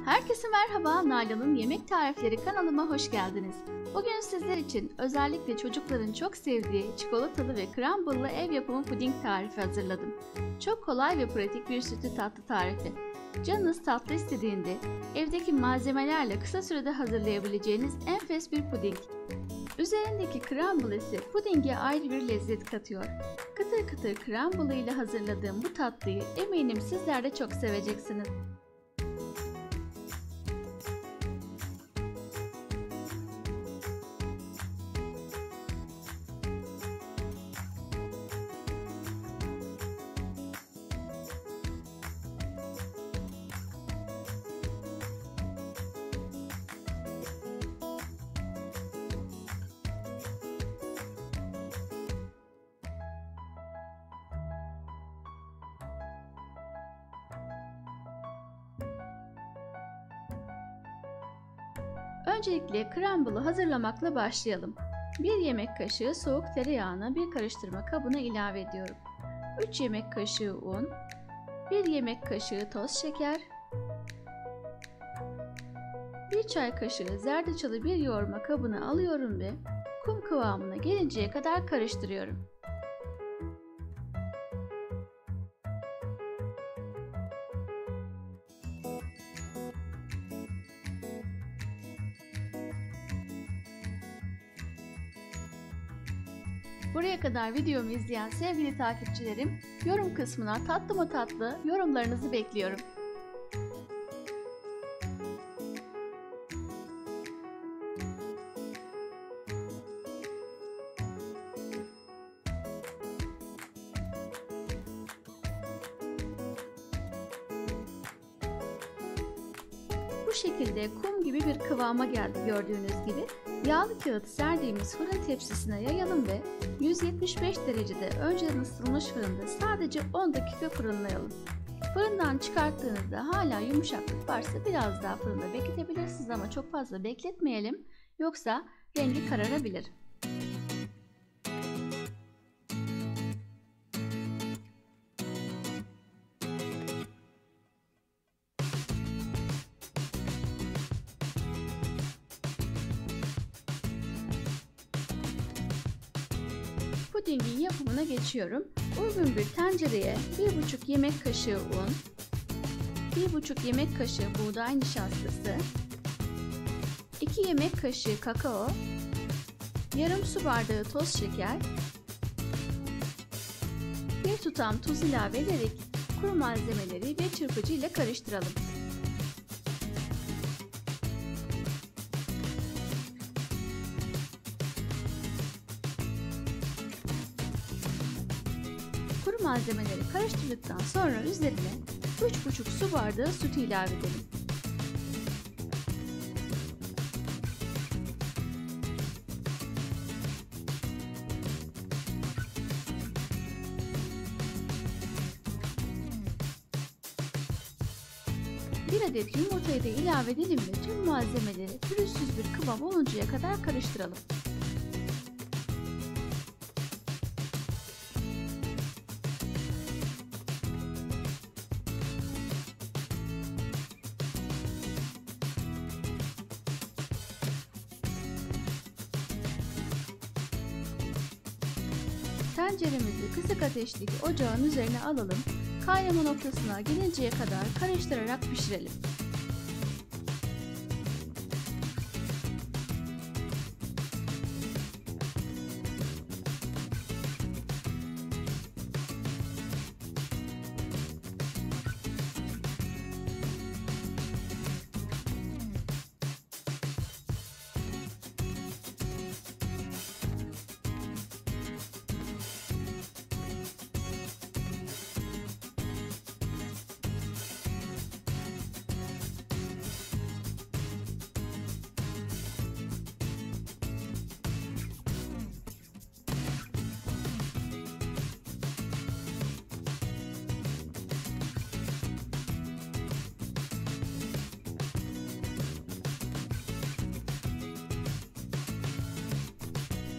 Herkese merhaba, Nalan'ın Yemek Tarifleri kanalıma hoş geldiniz. Bugün sizler için özellikle çocukların çok sevdiği çikolatalı ve crumble ev yapımı puding tarifi hazırladım. Çok kolay ve pratik bir sütlü tatlı tarifi. Canınız tatlı istediğinde evdeki malzemelerle kısa sürede hazırlayabileceğiniz enfes bir puding. Üzerindeki crumble'si pudinge ayrı bir lezzet katıyor. Kıtır kıtır crumble ile hazırladığım bu tatlıyı eminim sizler de çok seveceksiniz. Öncelikle crumble'ı hazırlamakla başlayalım. 1 yemek kaşığı soğuk tereyağını bir karıştırma kabına ilave ediyorum. 3 yemek kaşığı un, 1 yemek kaşığı toz şeker, 1 çay kaşığı zerdeçalı bir yoğurma kabına alıyorum ve kum kıvamına gelinceye kadar karıştırıyorum. Buraya kadar videomu izleyen sevgili takipçilerim, yorum kısmına tatlı mı tatlı yorumlarınızı bekliyorum. Bu şekilde kum gibi bir kıvama geldi gördüğünüz gibi. Yağlı kağıt serdiğimiz fırın tepsisine yayalım ve 175 derecede önceden ısıtılmış fırında sadece 10 dakika fırınlayalım. Fırından çıkarttığınızda hala yumuşaklık varsa biraz daha fırında bekletebilirsiniz ama çok fazla bekletmeyelim, yoksa rengi kararabilir. Pudingin yapımına geçiyorum. Uygun bir tencereye 1,5 yemek kaşığı un, 1,5 yemek kaşığı buğday nişastası, 2 yemek kaşığı kakao, yarım su bardağı toz şeker, bir tutam tuz ilave ederek kuru malzemeleri bir çırpıcı ile karıştıralım. Kuru malzemeleri karıştırdıktan sonra üzerine 3,5 su bardağı süt ilave edelim. Bir adet yumurtayı da ilave edelim ve tüm malzemeleri pürüzsüz bir kıvam oluncaya kadar karıştıralım. Tenceremizi kısık ateşteki ocağın üzerine alalım. Kaynama noktasına gelinceye kadar karıştırarak pişirelim.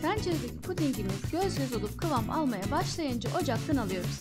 Tenceredeki pudingimiz göz göz olup kıvam almaya başlayınca ocaktan alıyoruz.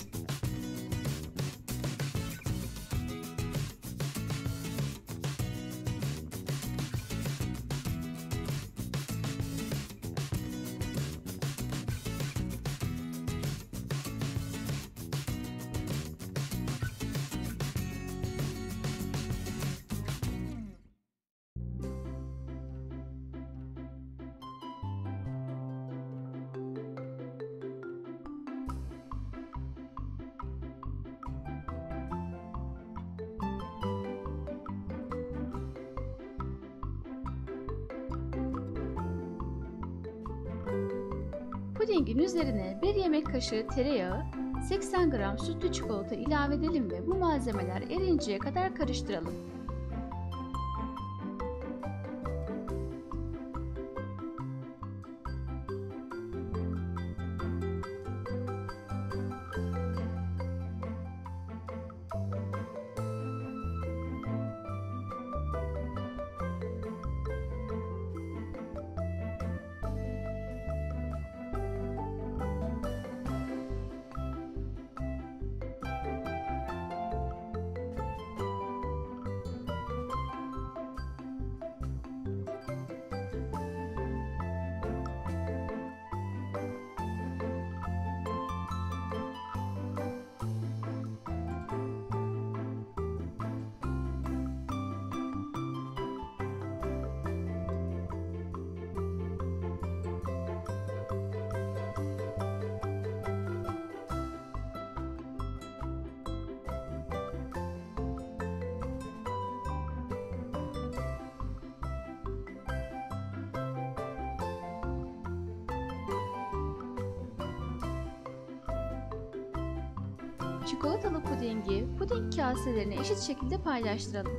Pudingin üzerine 1 yemek kaşığı tereyağı, 80 gram sütlü çikolata ilave edelim ve bu malzemeler erinceye kadar karıştıralım. Çikolatalı pudingi puding kaselerine eşit şekilde paylaştıralım.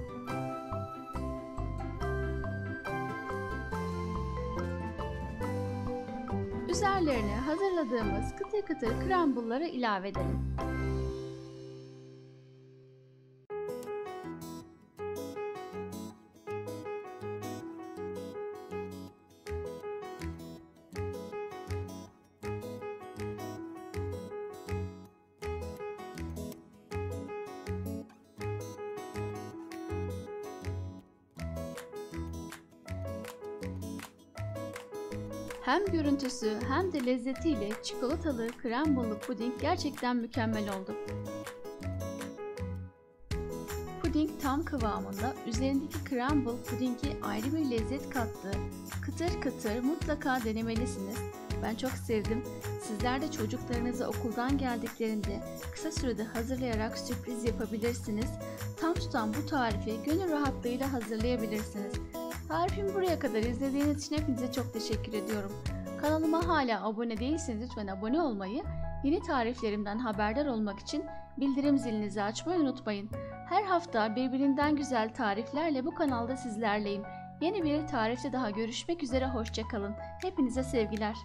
Üzerlerine hazırladığımız kıtır kıtır crumble'ları ilave edelim. Hem görüntüsü hem de lezzetiyle çikolatalı crumble'lı puding gerçekten mükemmel oldu. Puding tam kıvamında, üzerindeki crumble pudingi ayrı bir lezzet kattı. Kıtır kıtır, mutlaka denemelisiniz. Ben çok sevdim. Sizler de çocuklarınıza okuldan geldiklerinde kısa sürede hazırlayarak sürpriz yapabilirsiniz. Tam tutan bu tarifi gönül rahatlığıyla hazırlayabilirsiniz. Tarifimi buraya kadar izlediğiniz için hepinize çok teşekkür ediyorum. Kanalıma hala abone değilseniz lütfen abone olmayı, yeni tariflerimden haberdar olmak için bildirim zilinizi açmayı unutmayın. Her hafta birbirinden güzel tariflerle bu kanalda sizlerleyim. Yeni bir tarifte daha görüşmek üzere, hoşça kalın. Hepinize sevgiler.